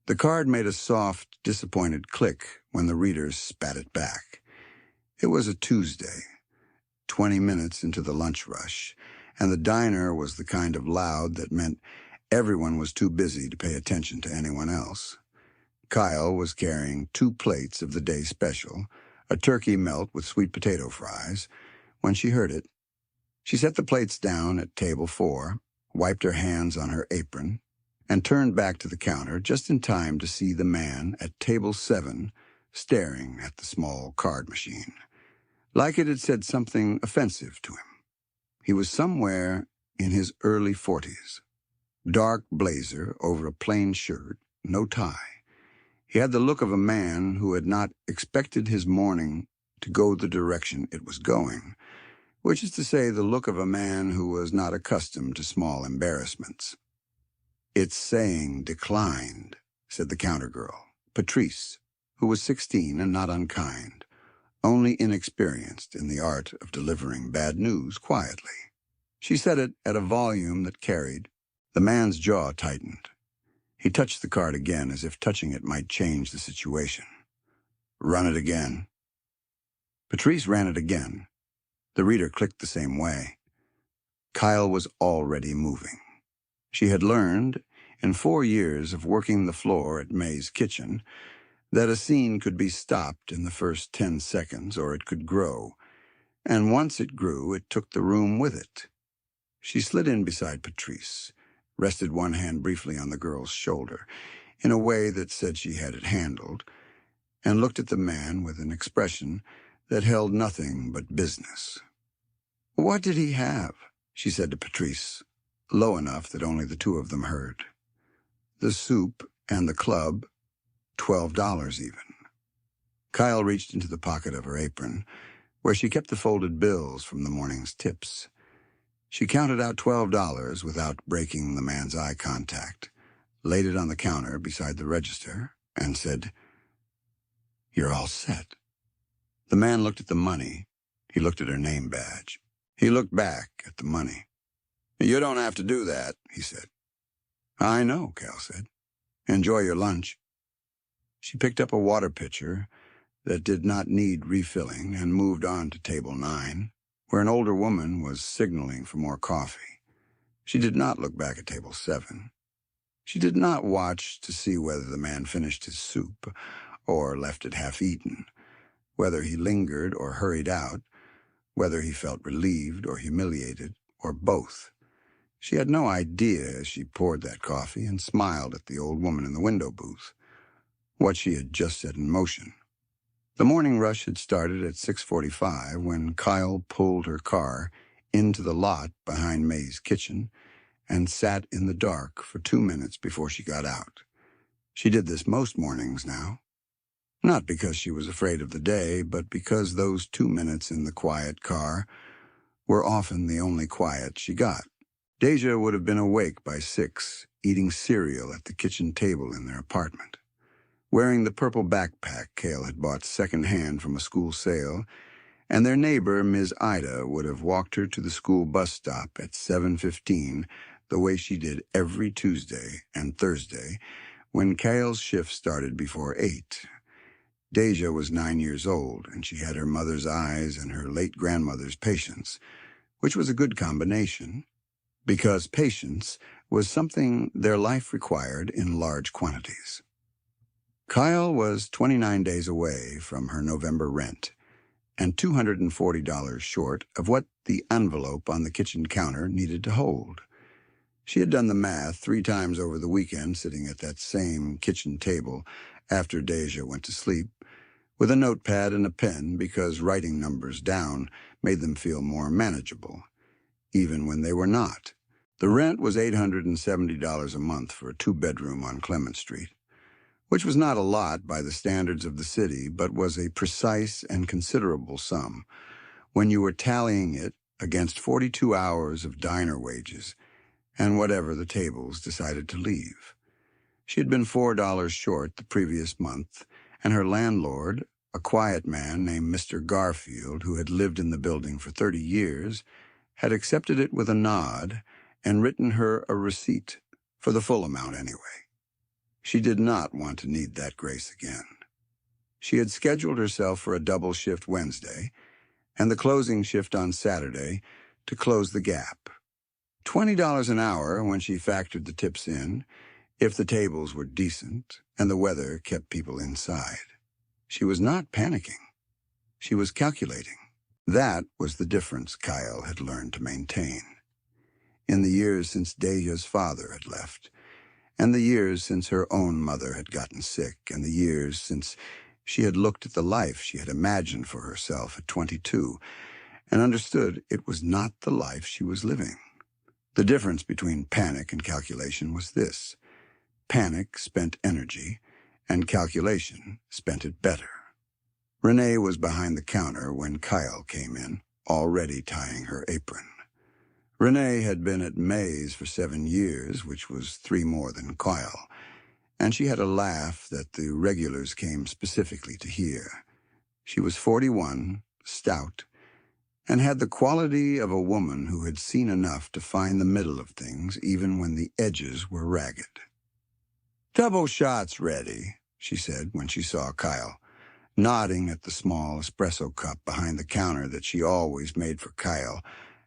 The card made a soft, disappointed click when the reader spat it back. It was a Tuesday, 20 minutes into the lunch rush, and the diner was the kind of loud that meant everyone was too busy to pay attention to anyone else. Kyle was carrying 2 plates of the day special, a turkey melt with sweet potato fries, when she heard it. She set the plates down at table 4, wiped her hands on her apron, and turned back to the counter just in time to see the man at table 7 staring at the small card machine, like it had said something offensive to him. He was somewhere in his early 40s. Dark blazer over a plain shirt, no tie. He had the look of a man who had not expected his morning to go the direction it was going, which is to say the look of a man who was not accustomed to small embarrassments. "It's saying declined," said the counter girl, Patrice, who was 16 and not unkind, only inexperienced in the art of delivering bad news quietly. She said it at a volume that carried. The man's jaw tightened. He touched the card again as if touching it might change the situation. "Run it again." Patrice ran it again. The reader clicked the same way. Kyle was already moving. She had learned, in 4 years of working the floor at May's kitchen, that a scene could be stopped in the first 10 seconds or it could grow, and once it grew, it took the room with it. She slid in beside Patrice, rested one hand briefly on the girl's shoulder, in a way that said she had it handled, and looked at the man with an expression that held nothing but business. "What did he have?" she said to Patrice, low enough that only the 2 of them heard. "The soup and the club, $12 even." Kyle reached into the pocket of her apron, where she kept the folded bills from the morning's tips. She counted out $12 without breaking the man's eye contact, laid it on the counter beside the register, and said, "You're all set." The man looked at the money. He looked at her name badge. He looked back at the money. "You don't have to do that," he said. "I know," Cal said. "Enjoy your lunch." She picked up a water pitcher that did not need refilling and moved on to table 9, where an older woman was signaling for more coffee. She did not look back at table 7. She did not watch to see whether the man finished his soup or left it half-eaten, whether he lingered or hurried out, whether he felt relieved or humiliated, or both. She had no idea as she poured that coffee and smiled at the old woman in the window booth, what she had just set in motion. The morning rush had started at 6:45 when Kyle pulled her car into the lot behind May's kitchen and sat in the dark for 2 minutes before she got out. She did this most mornings now, not because she was afraid of the day, but because those 2 minutes in the quiet car were often the only quiet she got. Deja would have been awake by 6, eating cereal at the kitchen table in their apartment. Wearing the purple backpack Cale had bought second-hand from a school sale, and their neighbor, Ms. Ida, would have walked her to the school bus stop at 7:15 the way she did every Tuesday and Thursday when Cale's shift started before 8. Deja was 9 years old, and she had her mother's eyes and her late grandmother's patience, which was a good combination, because patience was something their life required in large quantities. Kyle was 29 days away from her November rent, and $240 short of what the envelope on the kitchen counter needed to hold. She had done the math 3 times over the weekend, sitting at that same kitchen table after Deja went to sleep, with a notepad and a pen because writing numbers down made them feel more manageable, even when they were not. The rent was $870 a month for a 2-bedroom on Clement Street, which was not a lot by the standards of the city, but was a precise and considerable sum when you were tallying it against 42 hours of diner wages and whatever the tables decided to leave. She had been $4 short the previous month, and her landlord, a quiet man named Mr. Garfield, who had lived in the building for 30 years, had accepted it with a nod and written her a receipt for the full amount anyway. She did not want to need that grace again. She had scheduled herself for a double shift Wednesday and the closing shift on Saturday to close the gap. $20 an hour when she factored the tips in, if the tables were decent and the weather kept people inside. She was not panicking. She was calculating. That was the difference Kyle had learned to maintain. In the years since Deja's father had left, and the years since her own mother had gotten sick, and the years since she had looked at the life she had imagined for herself at 22 and understood it was not the life she was living. The difference between panic and calculation was this. Panic spent energy, and calculation spent it better. Renee was behind the counter when Kyle came in, already tying her apron. Renee had been at May's for 7 years, which was 3 more than Kyle, and she had a laugh that the regulars came specifically to hear. She was 41, stout, and had the quality of a woman who had seen enough to find the middle of things even when the edges were ragged. "Double shots ready," she said when she saw Kyle, nodding at the small espresso cup behind the counter that she always made for Kyle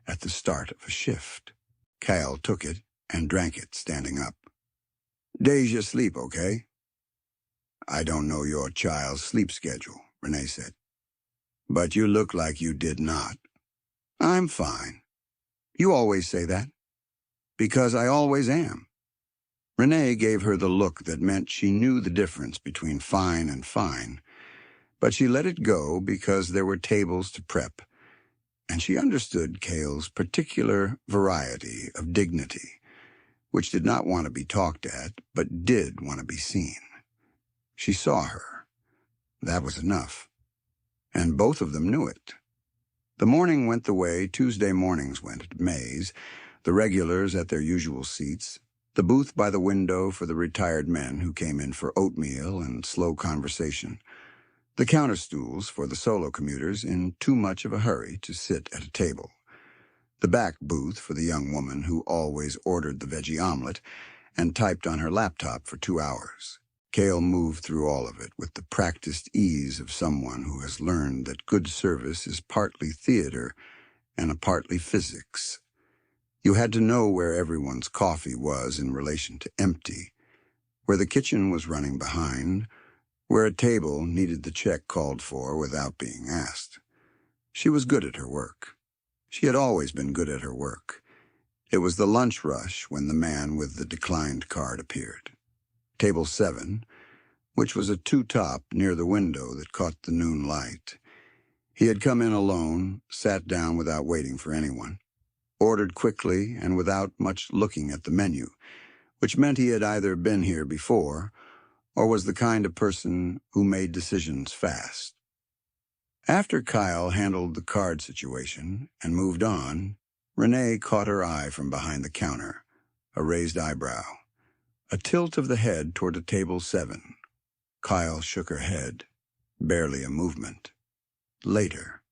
at the start of a shift. Kyle took it and drank it standing up. "Deja sleep, okay?" "I don't know your child's sleep schedule," Renee said. "But you look like you did not." "I'm fine." "You always say that." "Because I always am." Renee gave her the look that meant she knew the difference between fine and fine, but she let it go because there were tables to prep, and she understood Cale's particular variety of dignity, which did not want to be talked at, but did want to be seen. She saw her. That was enough. And both of them knew it. The morning went the way Tuesday mornings went at May's, the regulars at their usual seats, the booth by the window for the retired men who came in for oatmeal and slow conversation, the counter stools for the solo commuters in too much of a hurry to sit at a table, the back booth for the young woman who always ordered the veggie omelet and typed on her laptop for 2 hours. Cale moved through all of it with the practiced ease of someone who has learned that good service is partly theater and a partly physics. You had to know where everyone's coffee was in relation to empty, where the kitchen was running behind, where a table needed the check called for without being asked. She was good at her work. She had always been good at her work. It was the lunch rush when the man with the declined card appeared. Table 7, which was a two-top near the window that caught the noon light. He had come in alone, sat down without waiting for anyone, ordered quickly and without much looking at the menu, which meant he had either been here before or was the kind of person who made decisions fast. After Kyle handled the card situation and moved on, Renee caught her eye from behind the counter, a raised eyebrow, a tilt of the head toward a table 7. Kyle shook her head, barely a movement. Later.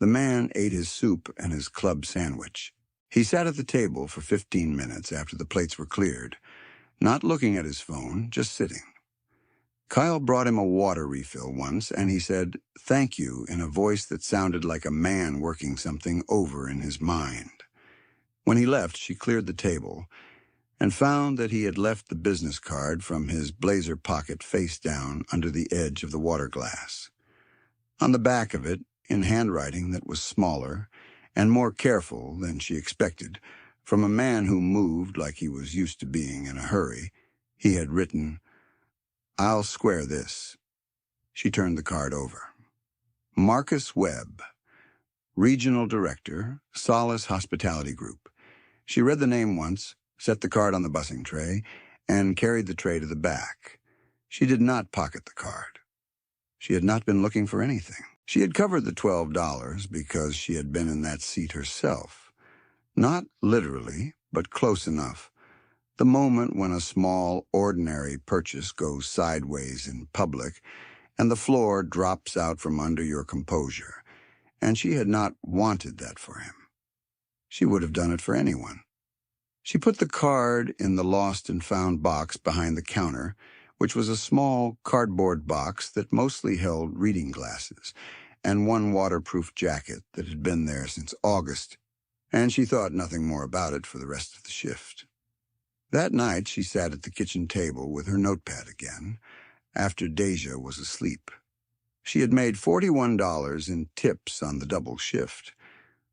The man ate his soup and his club sandwich. He sat at the table for 15 minutes after the plates were cleared, not looking at his phone, just sitting. Kyle brought him a water refill once, and he said, "Thank you," in a voice that sounded like a man working something over in his mind. When he left, she cleared the table and found that he had left the business card from his blazer pocket face down under the edge of the water glass. On the back of it, in handwriting that was smaller and more careful than she expected, from a man who moved like he was used to being in a hurry, he had written, "I'll square this." She turned the card over. Marcus Webb, Regional Director, Solace Hospitality Group. She read the name once, set the card on the busing tray, and carried the tray to the back. She did not pocket the card. She had not been looking for anything. She had covered the $12 because she had been in that seat herself. Not literally, but close enough. The moment when a small, ordinary purchase goes sideways in public and the floor drops out from under your composure, and she had not wanted that for him. She would have done it for anyone. She put the card in the lost and found box behind the counter, which was a small cardboard box that mostly held reading glasses and one waterproof jacket that had been there since August, and she thought nothing more about it for the rest of the shift. That night, she sat at the kitchen table with her notepad again, after Deja was asleep. She had made $41 in tips on the double shift,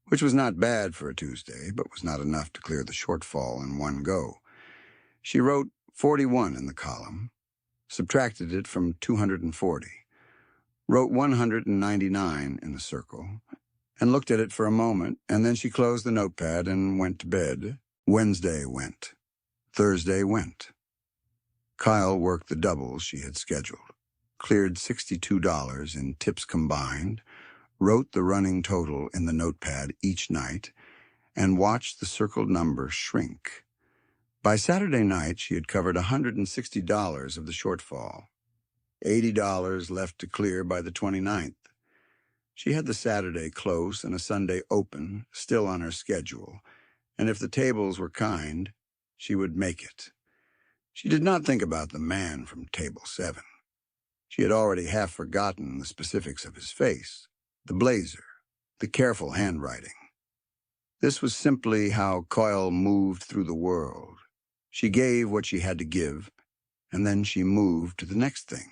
which was not bad for a Tuesday, but was not enough to clear the shortfall in one go. She wrote 41 in the column, subtracted it from 240, wrote 199 in the circle, and looked at it for a moment, and then she closed the notepad and went to bed. Wednesday went. Thursday went. Kyle worked the doubles she had scheduled, cleared $62 in tips combined, wrote the running total in the notepad each night, and watched the circled number shrink. By Saturday night, she had covered $160 of the shortfall, $80 left to clear by the 29th. She had the Saturday close and a Sunday open still on her schedule, and if the tables were kind, she would make it. She did not think about the man from Table 7. She had already half forgotten the specifics of his face, the blazer, the careful handwriting. This was simply how Coyle moved through the world. She gave what she had to give, and then she moved to the next thing.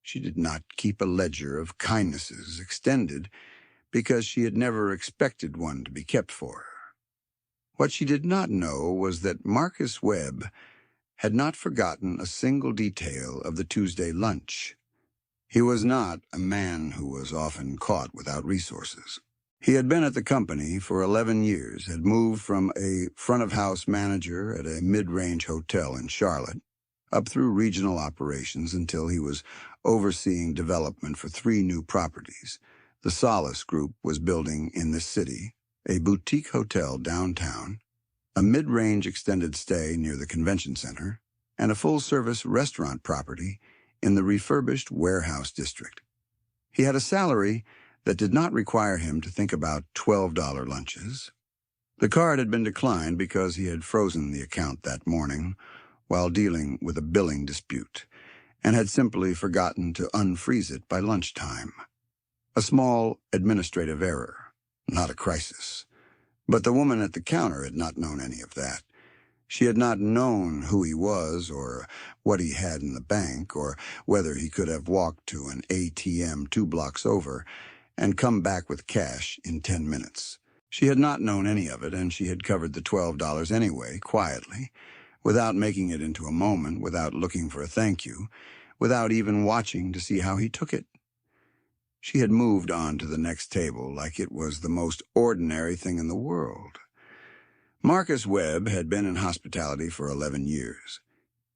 She did not keep a ledger of kindnesses extended because she had never expected one to be kept for her. What she did not know was that Marcus Webb had not forgotten a single detail of the Tuesday lunch. He was not a man who was often caught without resources. He had been at the company for 11 years, had moved from a front-of-house manager at a mid-range hotel in Charlotte, up through regional operations until he was overseeing development for 3 new properties. The Solace Group was building in the city, a boutique hotel downtown, a mid-range extended stay near the convention center, and a full-service restaurant property in the refurbished warehouse district. He had a salary that did not require him to think about $12 lunches. The card had been declined because he had frozen the account that morning while dealing with a billing dispute, and had simply forgotten to unfreeze it by lunchtime. A small administrative error, not a crisis. But the woman at the counter had not known any of that. She had not known who he was or what he had in the bank or whether he could have walked to an ATM 2 blocks over and come back with cash in 10 minutes. She had not known any of it, and she had covered the $12 anyway, quietly, without making it into a moment, without looking for a thank you, without even watching to see how he took it. She had moved on to the next table like it was the most ordinary thing in the world. Marcus Webb had been in hospitality for 11 years.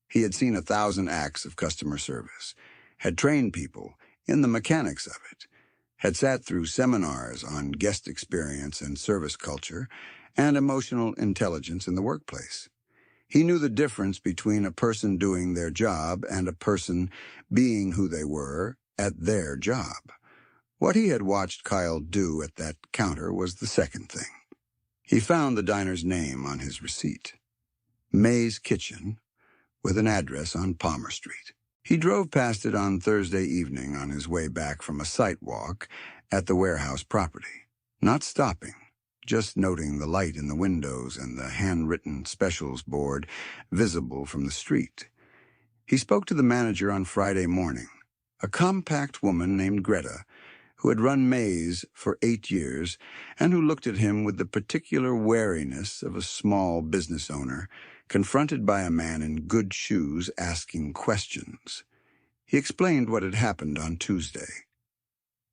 He had seen 1,000 acts of customer service, had trained people in the mechanics of it, had sat through seminars on guest experience and service culture and emotional intelligence in the workplace. He knew the difference between a person doing their job and a person being who they were at their job. What he had watched Kyle do at that counter was the second thing. He found the diner's name on his receipt, May's Kitchen, with an address on Palmer Street. He drove past it on Thursday evening on his way back from a site walk at the warehouse property, not stopping, just noting the light in the windows and the handwritten specials board visible from the street. He spoke to the manager on Friday morning, a compact woman named Greta, who had run May's for 8 years and who looked at him with the particular wariness of a small business owner confronted by a man in good shoes asking questions. He explained what had happened on Tuesday.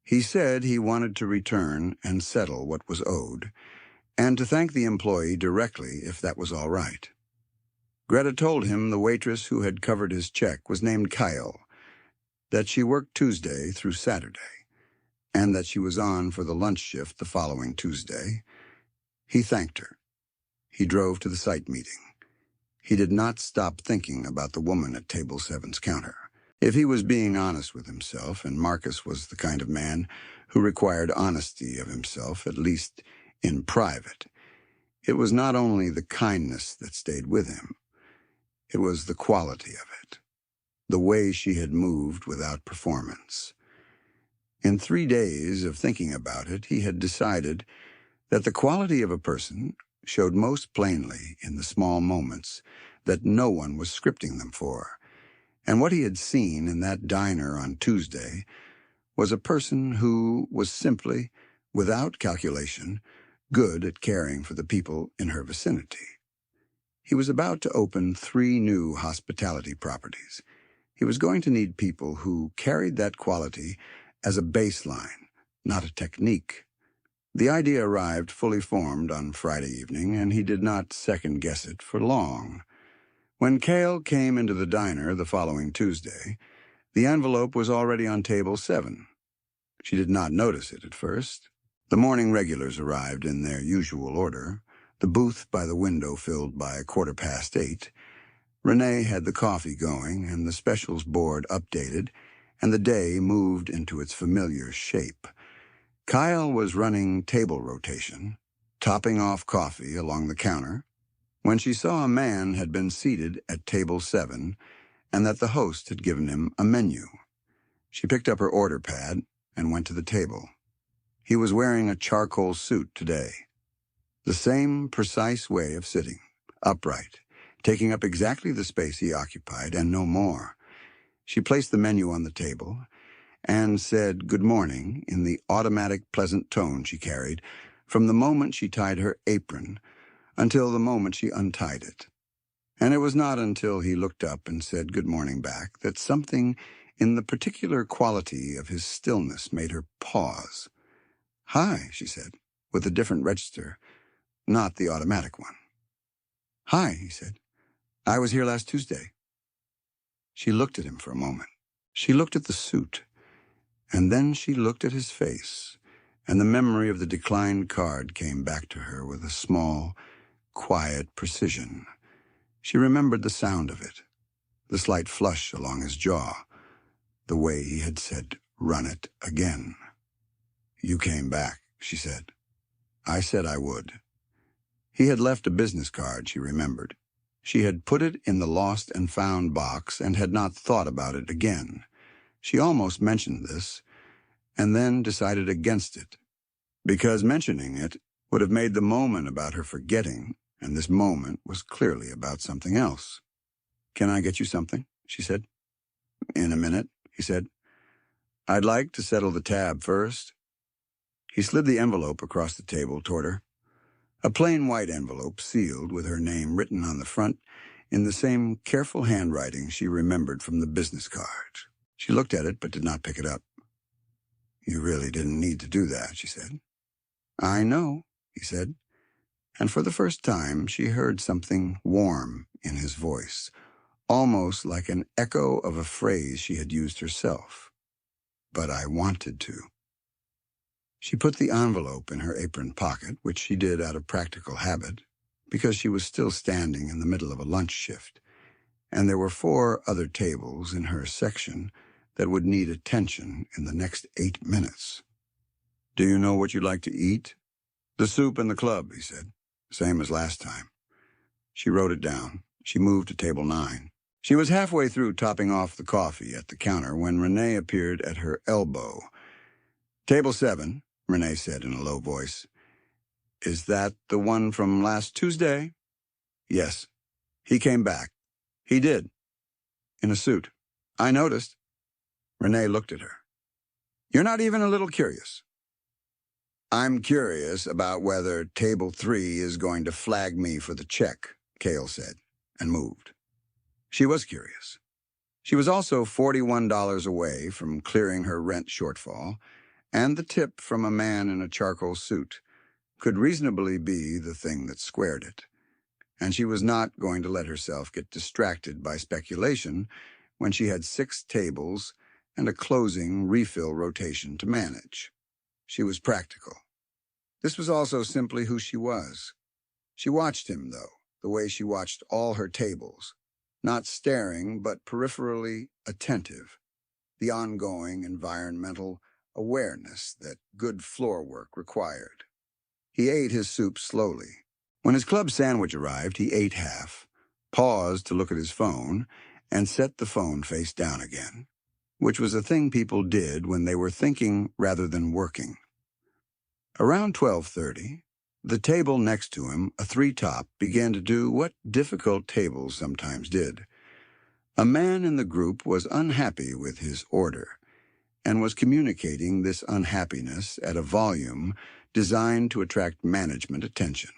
He said he wanted to return and settle what was owed, and to thank the employee directly if that was all right. Greta told him the waitress who had covered his check was named Kyle, that she worked Tuesday through Saturday, and that she was on for the lunch shift the following Tuesday. He thanked her. He drove to the site meeting. He did not stop thinking about the woman at Table 7's counter. If he was being honest with himself, and Marcus was the kind of man who required honesty of himself, at least in private, It was not only the kindness that stayed with him, it was the quality of it, the way she had moved without performance. In 3 days of thinking about it, he had decided that the quality of a person showed most plainly in the small moments that no one was scripting them for. And what he had seen in that diner on Tuesday was a person who was simply, without calculation, good at caring for the people in her vicinity. He was about to open 3 new hospitality properties. He was going to need people who carried that quality as a baseline, not a technique. The idea arrived fully formed on Friday evening, and he did not second-guess it for long. When Cale came into the diner the following Tuesday, the envelope was already on table 7. She did not notice it at first. The morning regulars arrived in their usual order, the booth by the window filled by 8:15. Renee had the coffee going and the specials board updated, and the day moved into its familiar shape. Kyle was running table rotation, topping off coffee along the counter, when she saw a man had been seated at table 7 and that the host had given him a menu. She picked up her order pad and went to the table. He was wearing a charcoal suit today. The same precise way of sitting, upright, taking up exactly the space he occupied and no more. She placed the menu on the table and said good morning in the automatic pleasant tone she carried from the moment she tied her apron until the moment she untied it. And it was not until he looked up and said good morning back that something in the particular quality of his stillness made her pause. "Hi," she said, with a different register, not the automatic one. "Hi," he said. "I was here last Tuesday." She looked at him for a moment. She looked at the suit, and then she looked at his face, and the memory of the declined card came back to her with a small, quiet precision. She remembered the sound of it, the slight flush along his jaw, the way he had said, "Run it again." "You came back," she said. "I said I would." He had left a business card, she remembered. She had put it in the lost and found box and had not thought about it again. She almost mentioned this, and then decided against it, because mentioning it would have made the moment about her forgetting, and this moment was clearly about something else. "Can I get you something?" she said. "In a minute," he said. "I'd like to settle the tab first." He slid the envelope across the table toward her. A plain white envelope sealed with her name written on the front in the same careful handwriting she remembered from the business cards. She looked at it but did not pick it up. "You really didn't need to do that," she said. "I know," he said, and for the first time she heard something warm in his voice, almost like an echo of a phrase she had used herself. "But I wanted to." She put the envelope in her apron pocket, which she did out of practical habit, because she was still standing in the middle of a lunch shift, and there were 4 other tables in her section that would need attention in the next 8 minutes. "Do you know what you'd like to eat?" "The soup and the club," he said. "Same as last time." She wrote it down. She moved to table 9. She was halfway through topping off the coffee at the counter when Renee appeared at her elbow. "Table 7, Renee said in a low voice. "Is that the one from last Tuesday?" "Yes." "He came back." "He did." "In a suit." "I noticed." Renee looked at her. "You're not even a little curious?" "I'm curious about whether table 3 is going to flag me for the check," Cale said, and moved. She was curious. She was also $41 away from clearing her rent shortfall, and the tip from a man in a charcoal suit could reasonably be the thing that squared it. And she was not going to let herself get distracted by speculation when she had 6 tables and a closing refill rotation to manage. She was practical. This was also simply who she was. She watched him, though, the way she watched all her tables, not staring but peripherally attentive, the ongoing environmental awareness that good floor work required. He ate his soup slowly, When his club sandwich arrived, he ate half, paused to look at his phone, and set the phone face down again, which was a thing people did when they were thinking rather than working. Around 12:30, the table next to him, a three-top, began to do what difficult tables sometimes did. A man in the group was unhappy with his order and was communicating this unhappiness at a volume designed to attract management attention.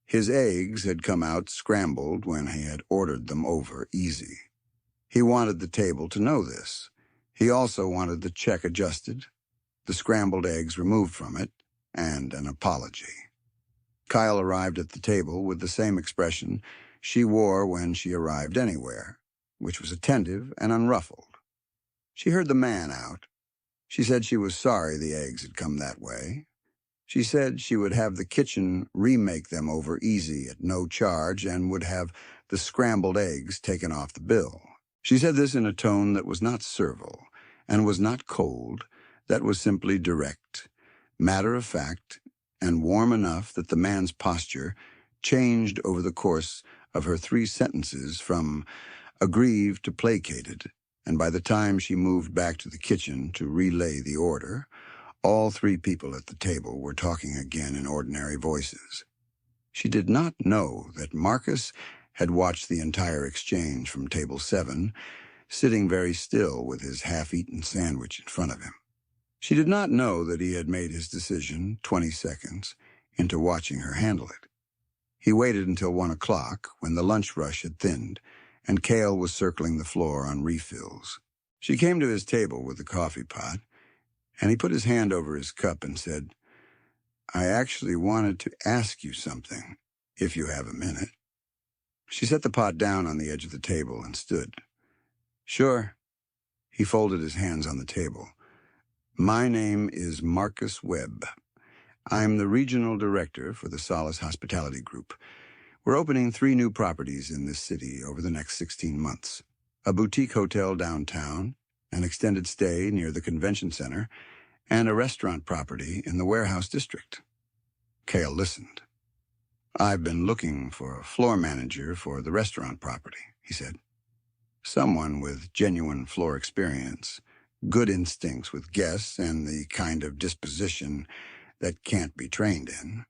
His eggs had come out scrambled when he had ordered them over easy. He wanted the table to know this. He also wanted the check adjusted, the scrambled eggs removed from it, and an apology. Kyle arrived at the table with the same expression she wore when she arrived anywhere, which was attentive and unruffled. She heard the man out. She said she was sorry the eggs had come that way. She said she would have the kitchen remake them over easy at no charge and would have the scrambled eggs taken off the bill. She said this in a tone that was not servile and was not cold, that was simply direct, matter-of-fact, and warm enough that the man's posture changed over the course of her 3 sentences from aggrieved to placated, and by the time she moved back to the kitchen to relay the order, all 3 people at the table were talking again in ordinary voices. She did not know that Marcus had watched the entire exchange from table 7, sitting very still with his half-eaten sandwich in front of him. She did not know that he had made his decision 20 seconds into watching her handle it. He waited until 1 o'clock, when the lunch rush had thinned, and Cale was circling the floor on refills. She came to his table with the coffee pot, and he put his hand over his cup and said, "I actually wanted to ask you something, if you have a minute." She set the pot down on the edge of the table and stood. "Sure." He folded his hands on the table. "My name is Marcus Webb. I'm the regional director for the Solace Hospitality Group. We're opening 3 new properties in this city over the next 16 months. A boutique hotel downtown, an extended stay near the convention center, and a restaurant property in the warehouse district." Cale listened. "I've been looking for a floor manager for the restaurant property," he said. "Someone with genuine floor experience, good instincts with guests, and the kind of disposition that can't be trained in.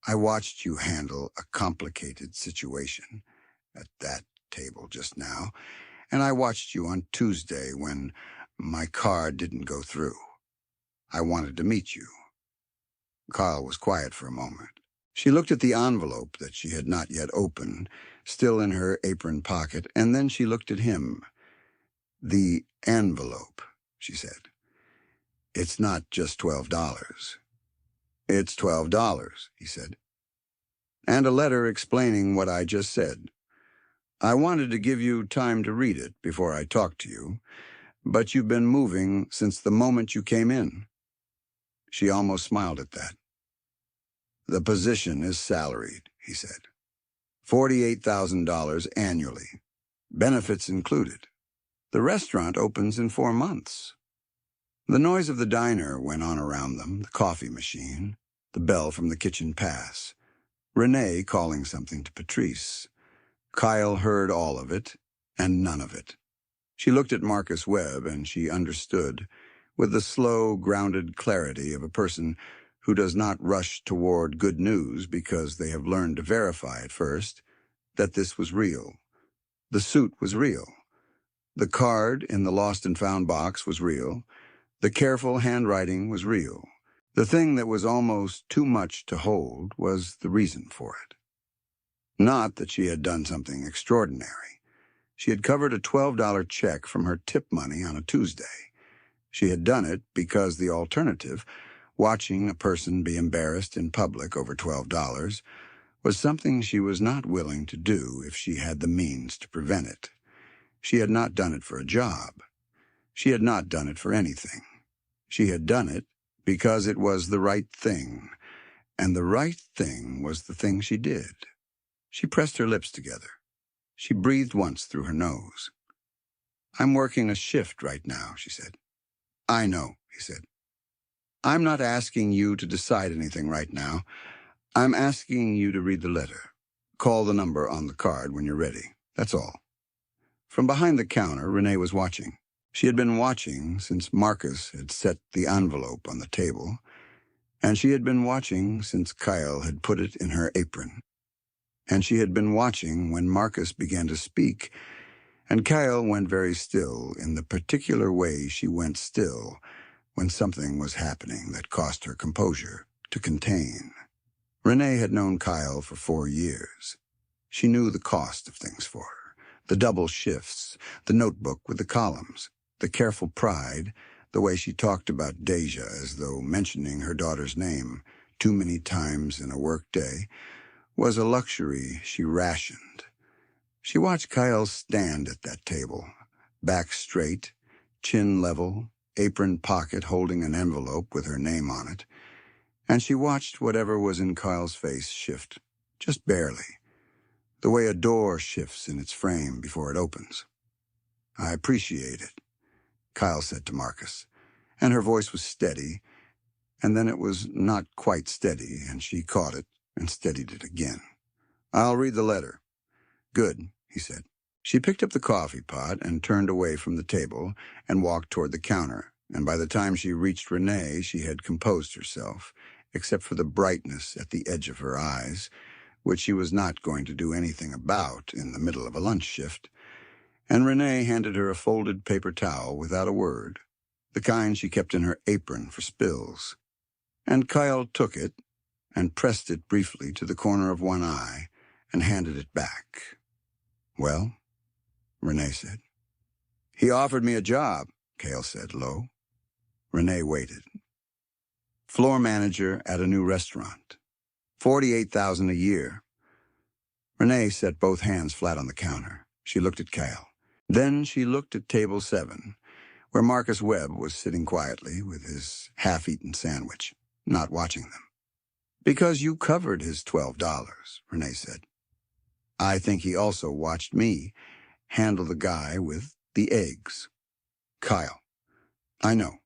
I watched you handle a complicated situation at that table just now, and I watched you on Tuesday when my card didn't go through. I wanted to meet you." Kyle was quiet for a moment. She looked at the envelope that she had not yet opened, still in her apron pocket, and then she looked at him. "The envelope," she said. "It's not just $12. "It's $12, he said. "And a letter explaining what I just said. I wanted to give you time to read it before I talked to you, but you've been moving since the moment you came in." She almost smiled at that. "The position is salaried," he said. $48,000 annually, benefits included. The restaurant opens in 4 months. The noise of the diner went on around them, the coffee machine, the bell from the kitchen pass, Renee calling something to Patrice. Kyle heard all of it, and none of it. She looked at Marcus Webb, and she understood, with the slow, grounded clarity of a person who does not rush toward good news because they have learned to verify it first, that this was real. The suit was real. The card in the lost and found box was real. The careful handwriting was real. The thing that was almost too much to hold was the reason for it. Not that she had done something extraordinary. She had covered a $12 check from her tip money on a Tuesday. She had done it because the alternative, watching a person be embarrassed in public over $12, was something she was not willing to do if she had the means to prevent it. She had not done it for a job. She had not done it for anything. She had done it because it was the right thing, and the right thing was the thing she did. She pressed her lips together. She breathed once through her nose. "I'm working a shift right now," she said. "I know," he said. "I'm not asking you to decide anything right now. I'm asking you to read the letter. Call the number on the card when you're ready. That's all. From behind the counter, Renee was watching. She had been watching since Marcus had set the envelope on the table, and she had been watching since Kyle had put it in her apron. And she had been watching when Marcus began to speak, and Kyle went very still in the particular way she went still when something was happening that cost her composure to contain. Renee had known Kyle for 4 years. She knew the cost of things for her, the double shifts, the notebook with the columns, the careful pride, the way she talked about Deja as though mentioning her daughter's name too many times in a workday was a luxury she rationed. She watched Kyle stand at that table, back straight, chin level, apron pocket holding an envelope with her name on it, and she watched whatever was in Kyle's face shift, just barely, the way a door shifts in its frame before it opens. "I appreciate it," Kyle said to Marcus, and her voice was steady, and then it was not quite steady, and she caught it and steadied it again. "I'll read the letter." "Good," he said. She picked up the coffee pot and turned away from the table and walked toward the counter, and by the time she reached Renee, she had composed herself, except for the brightness at the edge of her eyes, which she was not going to do anything about in the middle of a lunch shift, and Renee handed her a folded paper towel without a word, the kind she kept in her apron for spills. And Kyle took it and pressed it briefly to the corner of one eye and handed it back. "Well?" Renee said. "He offered me a job," Kyle said low. Renee waited. "Floor manager at a new restaurant. $48,000 a year." Renee set both hands flat on the counter. She looked at Kyle. Then she looked at table 7, where Marcus Webb was sitting quietly with his half-eaten sandwich, not watching them. "Because you covered his $12, Renee said. "I think he also watched me handle the guy with the eggs." "Kyle." "I know."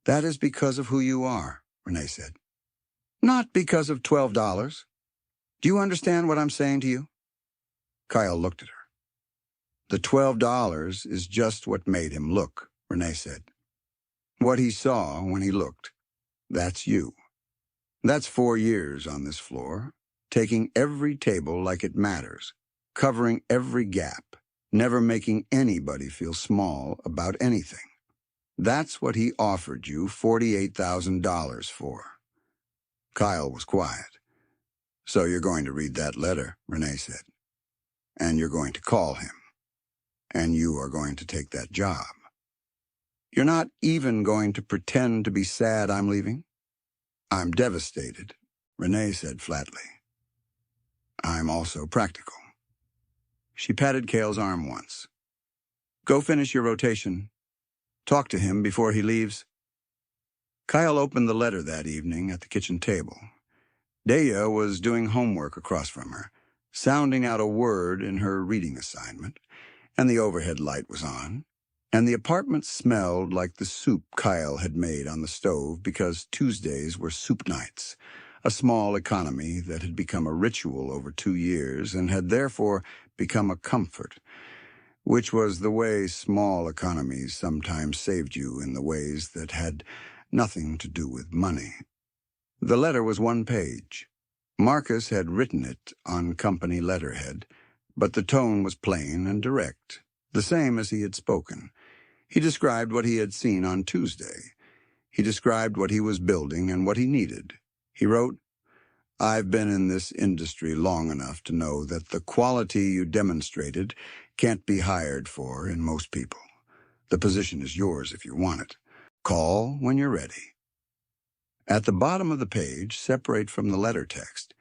"That is because of who you are," Renee said. "Not because of $12. Do you understand what I'm saying to you?" Kyle looked at her. "The $12 is just what made him look," Renee said. "What he saw when he looked. That's you. That's 4 years on this floor, taking every table like it matters, covering every gap, never making anybody feel small about anything. That's what he offered you $48,000 for." Kyle was quiet. "So you're going to read that letter," Renee said. "And you're going to call him. And you are going to take that job. You're not even going to pretend to be sad I'm leaving?" "I'm devastated," Renee said flatly. "I'm also practical." She patted Kyle's arm once. "Go finish your rotation. Talk to him before he leaves." Kyle opened the letter that evening at the kitchen table. Daya was doing homework across from her, sounding out a word in her reading assignment, and the overhead light was on, and the apartment smelled like the soup Kyle had made on the stove because Tuesdays were soup nights, a small economy that had become a ritual over 2 years and had therefore become a comfort, which was the way small economies sometimes saved you in the ways that had nothing to do with money. The letter was 1 page. Marcus had written it on company letterhead, but the tone was plain and direct, the same as he had spoken. He described what he had seen on Tuesday. He described what he was building and what he needed. He wrote, "I've been in this industry long enough to know that the quality you demonstrated can't be hired for in most people. The position is yours if you want it. Call when you're ready." At the bottom of the page, separate from the letter text,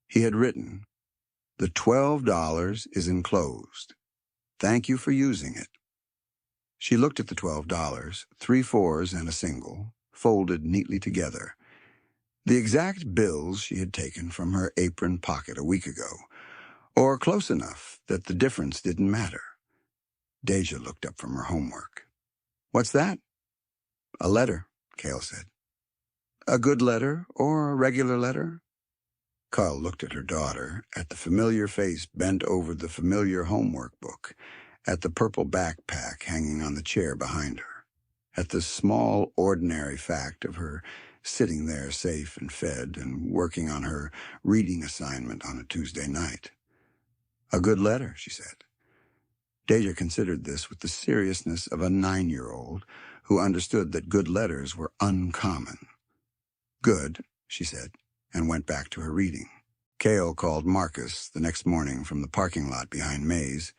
he had written, "The $12 is enclosed. Thank you for using it." She looked at the $12, 3 fours and a single, folded neatly together. The exact bills she had taken from her apron pocket a week ago, or close enough that the difference didn't matter. Deja looked up from her homework. "What's that?" "A letter," Cale said. "A good letter or a regular letter?" Kyle looked at her daughter, at the familiar face bent over the familiar homework book, at the purple backpack hanging on the chair behind her, at the small, ordinary fact of her sitting there safe and fed and working on her reading assignment on a Tuesday night. A good letter, she said. Deja considered this with the seriousness of a 9-year-old who understood that good letters were uncommon. Good, she said, and went back to her reading. Cale called Marcus the next morning from the parking lot behind Mays,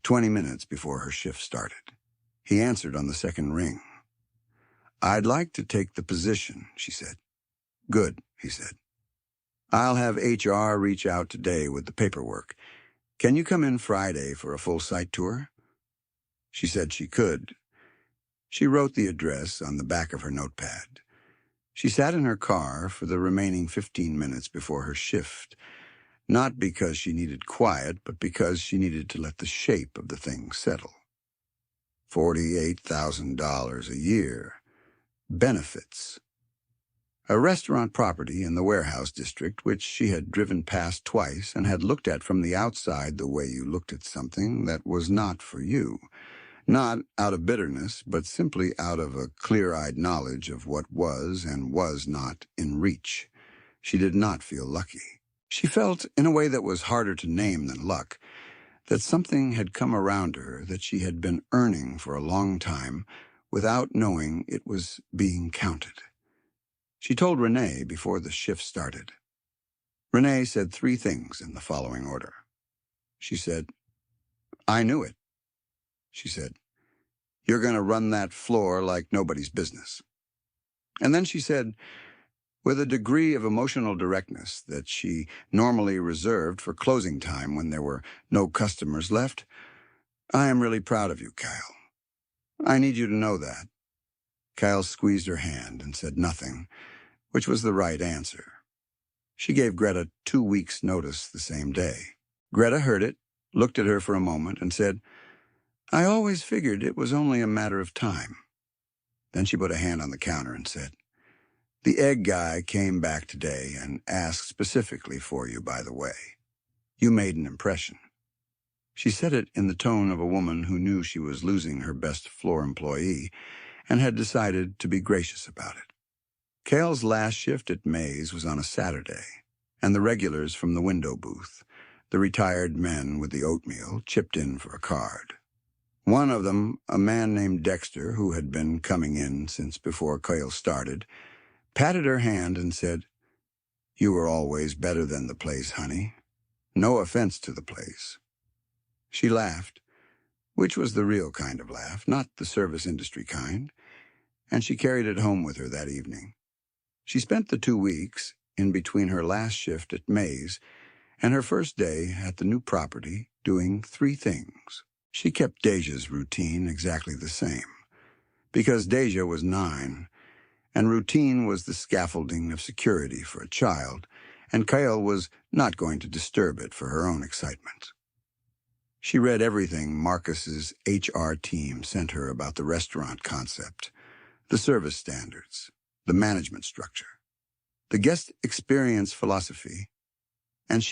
20 minutes before her shift started. He answered on the second ring. "I'd like to take the position," she said. "Good," he said. "I'll have HR reach out today with the paperwork. Can you come in Friday for a full site tour?" She said she could. She wrote the address on the back of her notepad. She sat in her car for the remaining 15 minutes before her shift, not because she needed quiet, but because she needed to let the shape of the thing settle. $48,000 a year. Benefits. A restaurant property in the warehouse district, which she had driven past twice and had looked at from the outside the way you looked at something that was not for you. Not out of bitterness, but simply out of a clear-eyed knowledge of what was and was not in reach. She did not feel lucky. She felt, in a way that was harder to name than luck, that something had come around her that she had been earning for a long time without knowing it was being counted. She told Renee before the shift started. Renee said 3 things in the following order. She said, "I knew it." She said, "You're going to run that floor like nobody's business." And then she said, with a degree of emotional directness that she normally reserved for closing time when there were no customers left, "I am really proud of you, Kyle. I need you to know that." Kyle squeezed her hand and said nothing, which was the right answer. She gave Greta 2 weeks' notice the same day. Greta heard it, looked at her for a moment, and said, "I always figured it was only a matter of time." Then she put a hand on the counter and said, "The egg guy came back today and asked specifically for you, by the way. You made an impression." She said it in the tone of a woman who knew she was losing her best floor employee and had decided to be gracious about it. Cale's last shift at Mays was on a Saturday, and the regulars from the window booth, the retired men with the oatmeal, chipped in for a card. One of them, a man named Dexter, who had been coming in since before Cale started, patted her hand and said, "You were always better than the place, honey. No offense to the place." She laughed, which was the real kind of laugh, not the service industry kind, and she carried it home with her that evening. She spent the 2 weeks in between her last shift at Mays and her first day at the new property doing 3 things. She kept Deja's routine exactly the same, because Deja was 9, and routine was the scaffolding of security for a child, and Kyle was not going to disturb it for her own excitement. She read everything Marcus's HR team sent her about the restaurant concept, the service standards, the management structure, the guest experience philosophy, and she